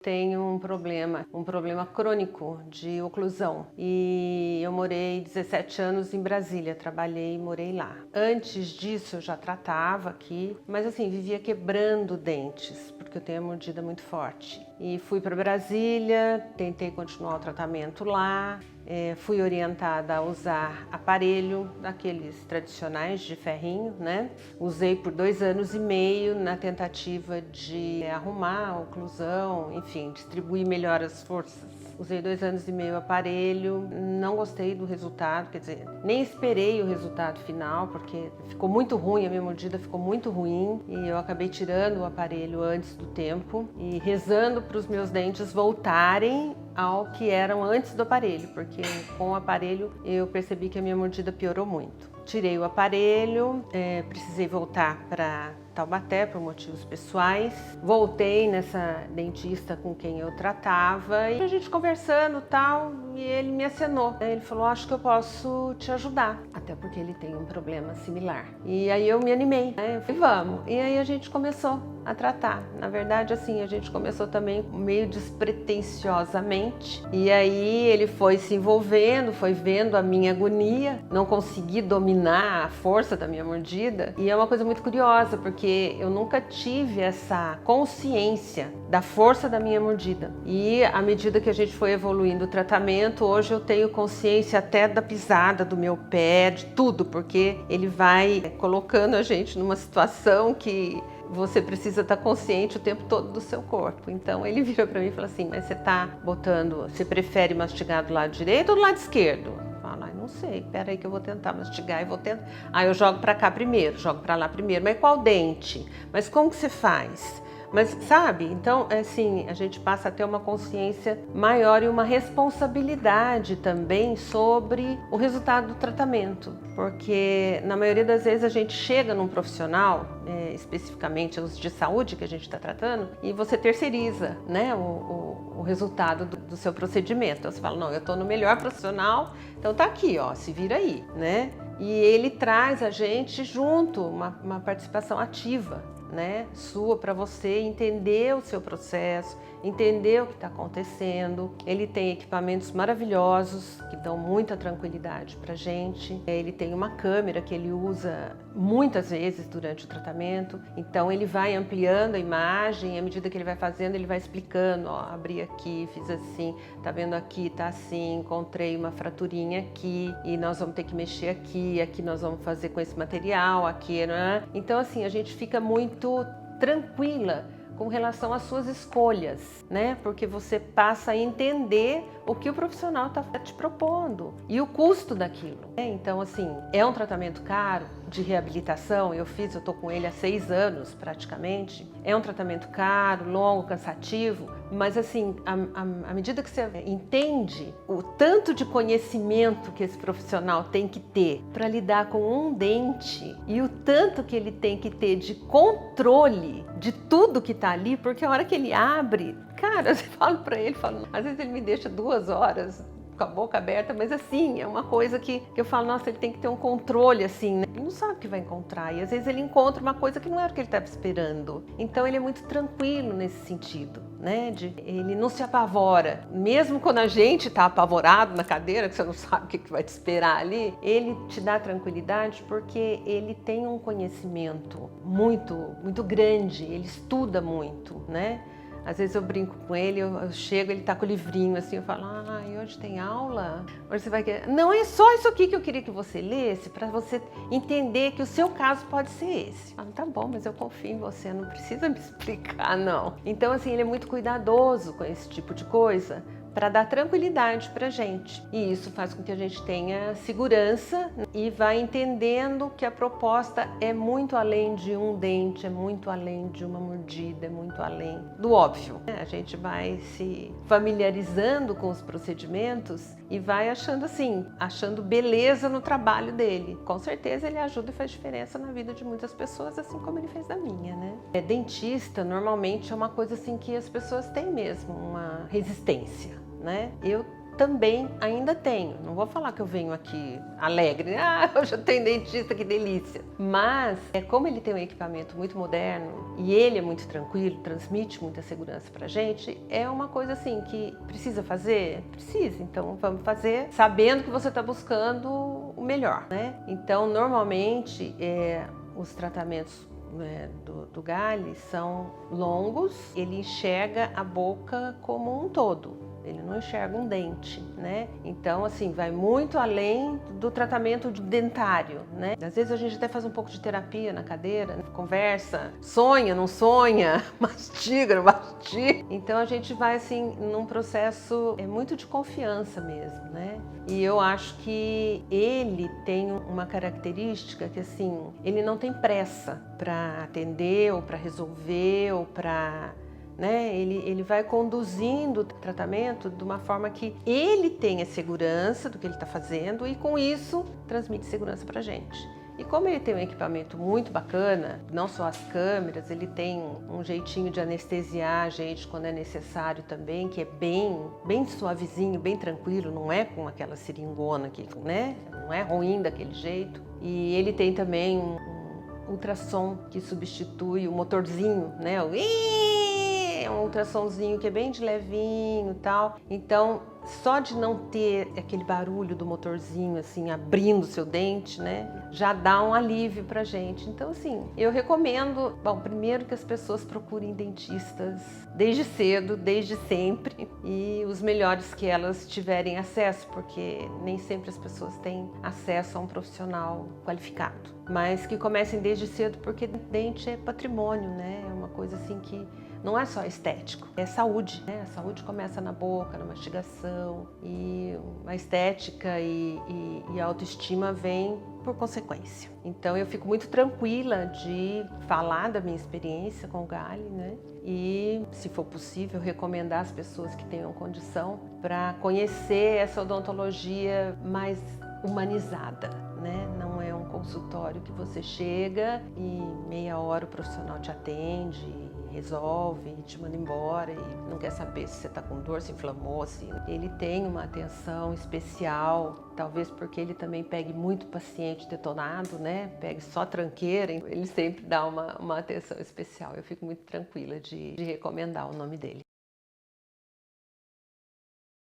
Tenho um problema crônico de oclusão e eu morei 17 anos em Brasília, trabalhei e morei lá. Antes disso eu já tratava aqui, mas assim, vivia quebrando dentes, porque eu tenho a mordida muito forte. E fui para Brasília, tentei continuar o tratamento lá, fui orientada a usar aparelho, daqueles tradicionais de ferrinho, né? Usei por 2 anos e meio na tentativa de arrumar a oclusão, enfim, distribuir melhor as forças. Usei 2 anos e meio o aparelho, não gostei do resultado, quer dizer, nem esperei o resultado final, porque ficou muito ruim, a minha mordida ficou muito ruim e eu acabei tirando o aparelho antes do tempo e rezando para os meus dentes voltarem ao que eram antes do aparelho, porque com o aparelho eu percebi que a minha mordida piorou muito. Tirei o aparelho, precisei voltar para Taubaté por motivos pessoais. Voltei nessa dentista com quem eu tratava e a gente conversando tal, e ele me acenou. Ele falou, acho que eu posso te ajudar, até porque ele tem um problema similar. E aí eu me animei, né? Eu falei, vamos. E aí a gente começou a tratar. Na verdade, assim, a gente começou também meio despretensiosamente. E aí ele foi se envolvendo, foi vendo a minha agonia, não consegui dominar a força da minha mordida. E é uma coisa muito curiosa, porque eu nunca tive essa consciência da força da minha mordida. E à medida que a gente foi evoluindo o tratamento, hoje eu tenho consciência até da pisada do meu pé, de tudo, porque ele vai colocando a gente numa situação que você precisa estar consciente o tempo todo do seu corpo. Então ele vira para mim e fala assim, mas você prefere mastigar do lado direito ou do lado esquerdo? Eu falo, não sei, peraí que eu vou tentar mastigar e vou tentar. Aí eu jogo para cá primeiro, jogo para lá primeiro, mas qual dente? Mas como que você faz? Mas sabe, então assim, a gente passa a ter uma consciência maior e uma responsabilidade também sobre o resultado do tratamento, porque na maioria das vezes a gente chega num profissional, especificamente os de saúde que a gente está tratando, e você terceiriza, né, o resultado do seu procedimento. Então você fala, não, eu estou no melhor profissional, então tá aqui, ó, se vira aí, né? E ele traz a gente junto, uma participação ativa, né, sua, para você entender o seu processo, entender o que está acontecendo. Ele tem equipamentos maravilhosos que dão muita tranquilidade para a gente. Ele tem uma câmera que ele usa muitas vezes durante o tratamento, então ele vai ampliando a imagem, à medida que ele vai fazendo, ele vai explicando, ó, abri aqui, fiz assim, tá vendo aqui, tá assim, encontrei uma fraturinha aqui e nós vamos ter que mexer aqui, aqui nós vamos fazer com esse material, aqui, né? Então assim, a gente fica muito tranquila com relação às suas escolhas, né? Porque você passa a entender o que o profissional está te propondo e o custo daquilo. Então, assim, é um tratamento caro de reabilitação. Eu tô com ele há 6 anos praticamente. É um tratamento caro, longo, cansativo, mas assim, à medida que você entende o tanto de conhecimento que esse profissional tem que ter para lidar com um dente e o tanto que ele tem que ter de controle de tudo que está ali, porque a hora que ele abre, cara, você fala para ele, às vezes ele me deixa 2 horas com a boca aberta, mas assim, é uma coisa que eu falo, nossa, ele tem que ter um controle assim, né? Ele não sabe o que vai encontrar e às vezes ele encontra uma coisa que não era o que ele estava esperando. Então ele é muito tranquilo nesse sentido, né? Ele não se apavora, mesmo quando a gente está apavorado na cadeira, que você não sabe o que vai te esperar ali, ele te dá tranquilidade porque ele tem um conhecimento muito, muito grande, ele estuda muito, né? Às vezes eu brinco com ele, eu chego, ele tá com o livrinho assim, eu falo, e hoje tem aula? Hoje você vai querer... Não, é só isso aqui que eu queria que você lesse, para você entender que o seu caso pode ser esse. Tá bom, mas eu confio em você, não precisa me explicar, não. Então, assim, ele é muito cuidadoso com esse tipo de coisa, para dar tranquilidade para a gente. E isso faz com que a gente tenha segurança e vá entendendo que a proposta é muito além de um dente, é muito além de uma mordida, é muito além do óbvio. A gente vai se familiarizando com os procedimentos e vai achando beleza no trabalho dele. Com certeza ele ajuda e faz diferença na vida de muitas pessoas, assim como ele fez na minha, né? Dentista normalmente é uma coisa assim que as pessoas têm mesmo uma resistência, né? Eu também ainda tenho. Não vou falar que eu venho aqui alegre, hoje eu tenho dentista, que delícia. Mas, como ele tem um equipamento muito moderno e ele é muito tranquilo, transmite muita segurança pra gente, é uma coisa assim que precisa fazer? Precisa, então vamos fazer sabendo que você está buscando o melhor, né? Então, normalmente, os tratamentos do Galli são longos, ele enxerga a boca como um todo. Ele não enxerga um dente, né? Então, assim, vai muito além do tratamento dentário, né? Às vezes a gente até faz um pouco de terapia na cadeira, né? Conversa, sonha, não sonha, mastiga, não mastiga. Então a gente vai, assim, num processo muito de confiança mesmo, né? E eu acho que ele tem uma característica que, assim, ele não tem pressa para atender ou para resolver ou para... né? Ele vai conduzindo o tratamento de uma forma que ele tenha segurança do que ele está fazendo e com isso transmite segurança para a gente. E como ele tem um equipamento muito bacana, não só as câmeras, ele tem um jeitinho de anestesiar a gente quando é necessário também, que é bem suavezinho, bem tranquilo, não é com aquela seringona aqui, né? Não é ruim daquele jeito. E ele tem também um ultrassom que substitui o motorzinho, né? Um ultrassomzinho que é bem de levinho e tal. Então, só de não ter aquele barulho do motorzinho assim abrindo o seu dente, né, já dá um alívio pra gente. Então, assim, eu recomendo, bom, primeiro que as pessoas procurem dentistas desde cedo, desde sempre, e os melhores que elas tiverem acesso, porque nem sempre as pessoas têm acesso a um profissional qualificado. Mas que comecem desde cedo, porque dente é patrimônio, né? É uma coisa assim que não é só estético, é saúde, né? A saúde começa na boca, na mastigação, e a estética e a autoestima vem por consequência. Então eu fico muito tranquila de falar da minha experiência com o Galli, né? E, se for possível, recomendar às pessoas que tenham condição para conhecer essa odontologia mais humanizada, né? Não é um consultório que você chega e meia hora o profissional te atende, resolve, te manda embora e não quer saber se você está com dor, se inflamou, se... Ele tem uma atenção especial, talvez porque ele também pegue muito paciente detonado, né? Pegue só tranqueira, ele sempre dá uma atenção especial. Eu fico muito tranquila de recomendar o nome dele.